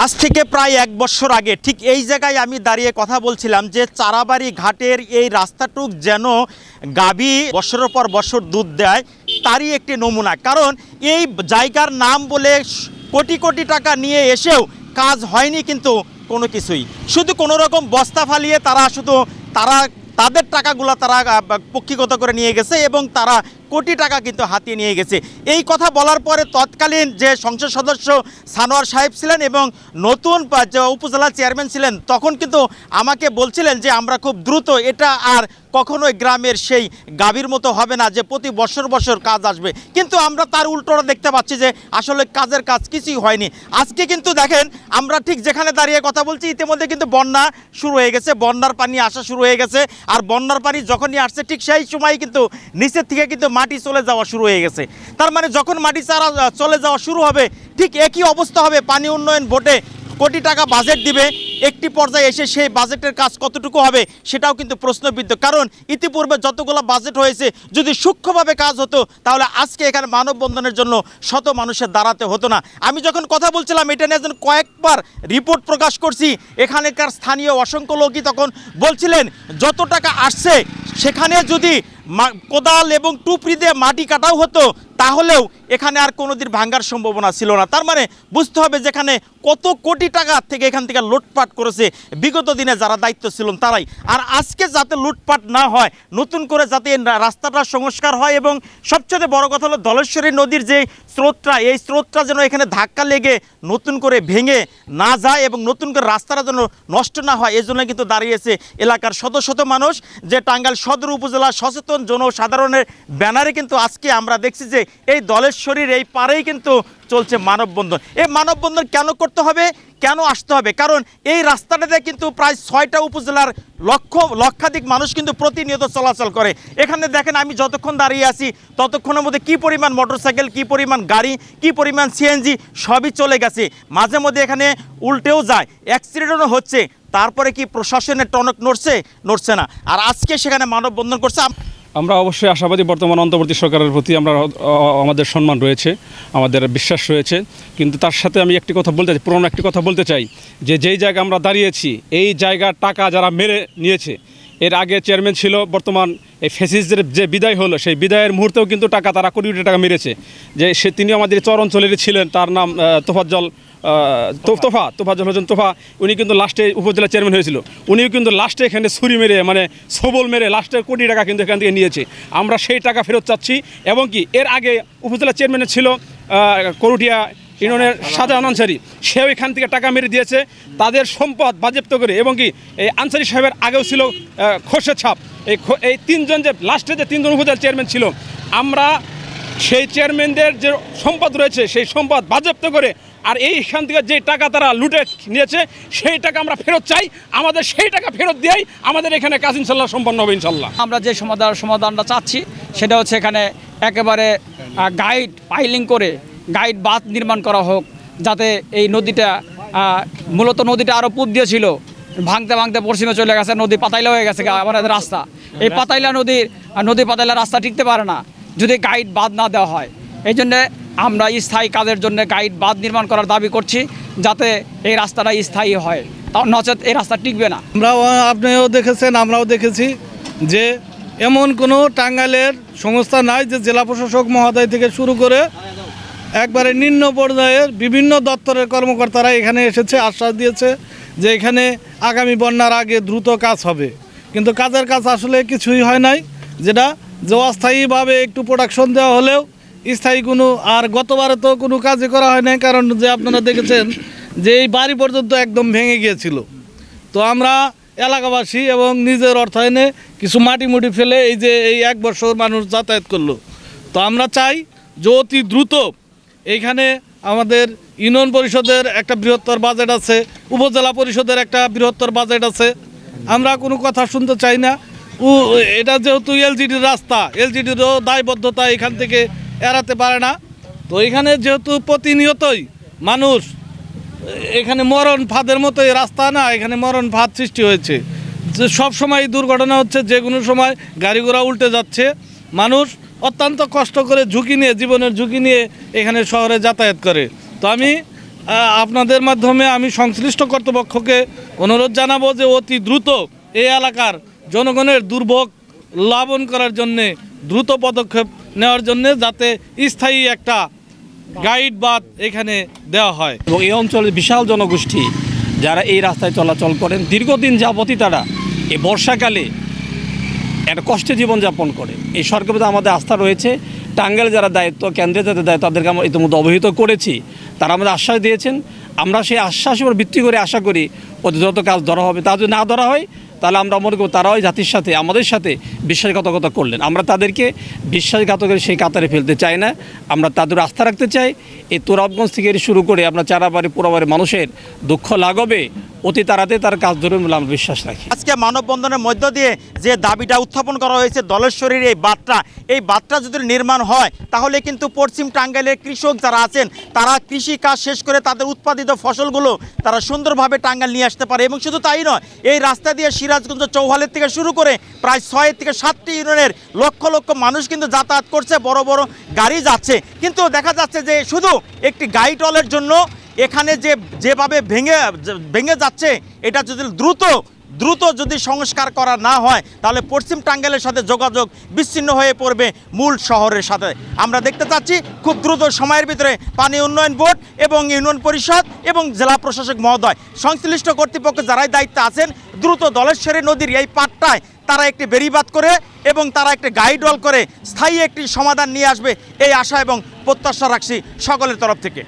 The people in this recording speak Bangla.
আজ থেকে প্রায় এক বছর আগে ঠিক এই জায়গায় আমি দাঁড়িয়ে কথা বলছিলাম যে চারাবাড়ি ঘাটের এই রাস্তাটুক যেন গাভী বছরের পর বছর দুধ দেয় তারই একটি নমুনা। কারণ এই জায়গার নাম বলে কোটি কোটি টাকা নিয়ে এসেও কাজ হয়নি, কিন্তু কোনো কিছুই, শুধু কোনো রকম বস্তা ফালিয়ে তাদের টাকাগুলো তারা পক্ষীগত করে নিয়ে গেছে এবং তারা কোটি টাকা কিন্তু হাতিয়ে নিয়ে গেছে। এই কথা বলার পরে তৎকালীন যে সংসদ সদস্য সানোয়ার সাহেব ছিলেন এবং নতুন যে উপজেলা চেয়ারম্যান ছিলেন তখন কিন্তু আমাকে বলছিলেন যে আমরা খুব দ্রুত এটা আর কখনোই গ্রামের সেই গাভীর মতো হবে না যে প্রতি বছর বছর কাজ আসবে, কিন্তু আমরা তার উল্টোটা দেখতে পাচ্ছি যে আসলে কাজের কাজ কিছুই হয়নি। আজকে কিন্তু দেখেন আমরা ঠিক যেখানে দাঁড়িয়ে কথা বলছি ইতিমধ্যে কিন্তু বন্যা শুরু হয়ে গেছে, বন্যার পানি আসা শুরু হয়ে গেছে। আর বন্যার পানি যখনই আসছে ঠিক সেই সময় কিন্তু নিচের থেকে কিন্তু মাটি চলে যাওয়া শুরু হয়ে গেছে। তার মানে যখন মাটি চারা চলে যাওয়া শুরু হবে ঠিক একই অবস্থা হবে। পানি উন্নয়ন বোর্ডে কোটি টাকা বাজেট দিবে, একটি পর্যায়ে এসে সেই বাজেটের কাজ কতটুকু হবে সেটাও কিন্তু প্রশ্নবিদ্ধ। কারণ ইতিপূর্বে যতগুলো বাজেট হয়েছে যদি সূক্ষ্মভাবে কাজ হতো তাহলে আজকে এখানে মানববন্ধনের জন্য শত মানুষের দাঁড়াতে হতো না। আমি যখন কথা বলছিলাম এটা নিয়ে যেন কয়েকবার রিপোর্ট প্রকাশ করছি, এখানকার স্থানীয় অসংখ্য লোকই তখন বলছিলেন যত টাকা আসছে সেখানে যদি কোদাল এবং টুপরি দিয়ে মাটি কাটাও হতো তাহলেও এখানে আর কোনোদিন ভাঙার সম্ভাবনা ছিল না। তার মানে বুঝতে হবে যেখানে কত কোটি টাকা থেকে এখান থেকে লুটপাট করেছে বিগত দিনে যারা দায়িত্ব ছিলেন তারাই। আর আজকে যাতে লুটপাট না হয়, নতুন করে যাতে রাস্তাটা সংস্কার হয় এবং সবচেয়ে বড় কথা হলো ধলেশ্বরী নদীর যে স্রোতটা, এই স্রোতটা যেন এখানে ধাক্কা লেগে নতুন করে ভেঙে না যায় এবং নতুন করে রাস্তাটা যেন নষ্ট না হয়, এই জন্য কিন্তু দাঁড়িয়েছে এলাকার শত শত মানুষ। যে টাঙ্গাইল সদর উপজেলা সচেতন জনসাধারণের ব্যানারে কিন্তু আজকে আমরা দেখছি যে এই ধলেশ্বরীর এই পারেই কিন্তু চলছে মানববন্ধন। এই মানববন্ধন কেন করতে হবে, কেন আসতে হবে? কারণ এই রাস্তাটাতে কিন্তু প্রায় 6টা উপজেলার লক্ষাধিক মানুষ কিন্তু প্রতিনিয়ত চলাচল করে। এখানে দেখেন আমি যতক্ষণ দাঁড়িয়ে আছি ততক্ষণের মধ্যে কি পরিমাণ মোটরসাইকেল, কি পরিমাণ গাড়ি, কি পরিমাণ সিএনজি সবই চলে গেছে। মাঝে মধ্যে এখানে উল্টেও যায়, অ্যাক্সিডেন্টও হচ্ছে। তারপরে কি প্রশাসনের টনক নড়ছে না। আর আজকে সেখানে মানববন্ধন করছে। আমরা অবশ্যই আশাবাদী বর্তমান অন্তর্বর্তী সরকারের প্রতি আমাদের সম্মান রয়েছে, আমাদের বিশ্বাস রয়েছে। কিন্তু তার সাথে আমি পুরনো একটি কথা বলতে চাই যে যেই জায়গা আমরা দাঁড়িয়েছি এই জায়গার টাকা যারা মেরে নিয়েছে, এর আগে চেয়ারম্যান ছিল, বর্তমান এই ফ্যাসিস্টদের যে বিদায় হলো সেই বিদায়ের মুহূর্তেও কিন্তু তারা কোটি কোটি টাকা মেরেছে। যে তিনি আমাদের চর অঞ্চলেরই ছিলেন, তার নাম তোফাজ্জল তোফা। উনি কিন্তু লাস্টে উপজেলা চেয়ারম্যান হয়েছিল, উনিও কিন্তু লাস্টে এখানে ছুরি মেরে সবল মেরে লাস্টে কোটি টাকা কিন্তু এখান থেকে নিয়েছে। আমরা সেই টাকা ফেরত চাচ্ছি। এবং কি এর আগে উপজেলা চেয়ারম্যান ছিল করুটিয়া ইউনিয়নের শাহজাহান আনসারি, সেও এখান থেকে টাকা মেরে দিয়েছে তাদের সম্পদ বাজেয়াপ্ত করে। এবং কি এই আনসারি সাহেবের আগেও ছিল খোরশেদ ছাপ। এই তিনজন যে লাস্টে যে তিনজন উপজেলা চেয়ারম্যান ছিল, আমরা সেই চেয়ারম্যানদের যে সম্পদ রয়েছে সেই সম্পদ বাজেয়াপ্ত করে আর এইখান থেকে যে টাকা তারা লুটে নিয়েছে সেই টাকা আমরা ফেরত চাই। আমাদের সেই টাকা ফেরত দিয়েই আমাদের এখানে কাজ ইনশাল্লাহ সম্পন্ন হবে ইনশাল্লাহ। আমরা যে সমাধানটা চাচ্ছি সেটা হচ্ছে এখানে একেবারে গাইড পাইলিং করে গাইড বাঁধ নির্মাণ করা হোক, যাতে এই নদীটা মূলত নদীটা আরও পূব দিয়ে ছিল, ভাঙতে ভাঙতে পশ্চিমে চলে গেছে, নদী পাতাইলা হয়ে গেছে আমাদের রাস্তা। এই পাতাইলা নদী পাতাইলা রাস্তা টিকতে পারে না যদি গাইড বাঁধ না দেওয়া হয়। এই জন্যে আমরা স্থায়ী কাজের জন্য গাইড বাঁধ নির্মাণ করার দাবি করছি, যাতে এই রাস্তাটা স্থায়ী হয়, নচেত এই রাস্তা টিকবে না। আপনিও দেখেছেন, আমরাও দেখেছি যে এমন কোনো টাঙ্গাইলের সংস্থা নাই যে জেলা প্রশাসক মহোদয় থেকে শুরু করে একবারে নিম্ন পর্যায়ের বিভিন্ন দপ্তরের কর্মকর্তারা এখানে এসেছে, আশ্বাস দিয়েছে যে এখানে আগামী বন্যার আগে দ্রুত কাজ হবে। কিন্তু কাজের কাজ আসলে কিছুই হয় নাই, যেটা যে অস্থায়ীভাবে একটু প্রোডাকশন দেওয়া হলেও স্থায়ী কোনো, আর গতবারে তো কোনো কাজই করা হয় নাই। কারণ যে আপনারা দেখেছেন যে এই বাড়ি পর্যন্ত একদম ভেঙে গিয়েছিল। তো আমরা এলাকাবাসী এবং নিজের অর্থায়নে কিছু মাটি ফেলে এই এক বছর মানুষ যাতায়াত করলো। তো আমরা চাই যে অতি দ্রুত এইখানে আমাদের ইউনিয়ন পরিষদের একটা বৃহত্তর বাজেট আছে, উপজেলা পরিষদের একটা বৃহত্তর বাজেট আছে। আমরা কোনো কথা শুনতে চাই না। এটা যেহেতু এলজিডির রাস্তা, এলজিডিরও দায়বদ্ধতা এখান থেকে এড়াতে পারে না। তো এখানে যেহেতু প্রতিনিয়তই মানুষ এখানে মরণ ফাঁদের মতো এই রাস্তা না, এখানে মরণ ফাঁদ সৃষ্টি হয়েছে। যে সব সময় দুর্ঘটনা হচ্ছে, যে কোনো সময় গাড়ি ঘোড়া উল্টে যাচ্ছে, মানুষ অত্যন্ত কষ্ট করে ঝুঁকি নিয়ে, জীবনের ঝুঁকি নিয়ে এখানে শহরে যাতায়াত করে। তো আমি আপনাদের মাধ্যমে আমি সংশ্লিষ্ট কর্তৃপক্ষকে অনুরোধ জানাবো যে অতি দ্রুত এই এলাকার জনগণের দুর্ভোগ লাঘব করার জন্যে দ্রুত পদক্ষেপ নেওয়ার জন্যে যাতে স্থায়ী একটা গাইড বাত এখানে দেওয়া হয়। এবং এই অঞ্চলের বিশাল জনগোষ্ঠী যারা এই রাস্তায় চলাচল করেন দীর্ঘদিন যাবতই তারা এই বর্ষাকালে একটা কষ্টে জীবনযাপন করে। এই সরকারের প্রতি আমাদের আস্থা রয়েছে। টাঙ্গাইল যারা দায়িত্ব, কেন্দ্রের যাদের দায়িত্ব, তাদেরকে আমরা ইতিমধ্যে অবহিত করেছি। তারা আমাদের আশ্বাস দিয়েছেন। আমরা সেই আশ্বাসের উপর ভিত্তি করে আশা করি অতি দ্রুত কাজ ধরা হবে। তা যদি না ধরা হয় তাহলে আমরা মনে করব তারাও জাতির সাথে আমাদের সাথে বিশ্বাসঘাতকতা করলেন। আমরা তাদেরকে বিশ্বাসঘাতকের সেই কাতারে ফেলতে চাই না। আমরা তাদের আস্থা রাখতে চাই। এই তোরাবগঞ্জ থেকে শুরু করে আপনার চারাবাড়ি পুরাবাড়ি মানুষের দুঃখ লাঘবে অতি তাড়াতাড়ি তার কাজ ধরবে বলে আমরা বিশ্বাস রাখি। আজকে মানববন্ধনের মধ্য দিয়ে যে দাবিটা উত্থাপন করা হয়েছে দলেশ্বরীর এই বাঁধটা যদি নির্মাণ হয় তাহলে কিন্তু পশ্চিম টাঙ্গাইলের কৃষক যারা আছেন তারা কৃষি কাজ শেষ করে তাদের উৎপাদিত ফসলগুলো তারা সুন্দরভাবে টাঙ্গাইল নিয়ে আসতে পারে। এবং শুধু তাই নয়, এই রাস্তা দিয়ে সিরাজগঞ্জ চৌহালের থেকে শুরু করে প্রায় 6 থেকে 7টি ইউনিয়নের লক্ষ লক্ষ মানুষ কিন্তু যাতায়াত করছে, বড় বড় গাড়ি যাচ্ছে। কিন্তু দেখা যাচ্ছে যে শুধু একটি গাইড ওয়ালের জন্য এখানে যেভাবে ভেঙে যাচ্ছে, এটা যদি দ্রুত যদি সংস্কার করা না হয় তাহলে পশ্চিম টাঙ্গাইলের সাথে যোগাযোগ বিচ্ছিন্ন হয়ে পড়বে মূল শহরের সাথে। আমরা দেখতে চাচ্ছি খুব দ্রুত সময়ের ভিতরে পানি উন্নয়ন বোর্ড এবং ইউনিয়ন পরিষদ এবং জেলা প্রশাসক মহোদয় সংশ্লিষ্ট কর্তৃপক্ষ যারাই দায়িত্বে আছেন দ্রুত দলেশ্বরী নদীর এই পাটটায় তারা একটি বেড়িবাঁধ করে এবং তারা একটি গাইড ওয়াল করে স্থায়ী একটি সমাধান নিয়ে আসবে এই আশা এবং প্রত্যাশা রাখছি সকলের তরফ থেকে।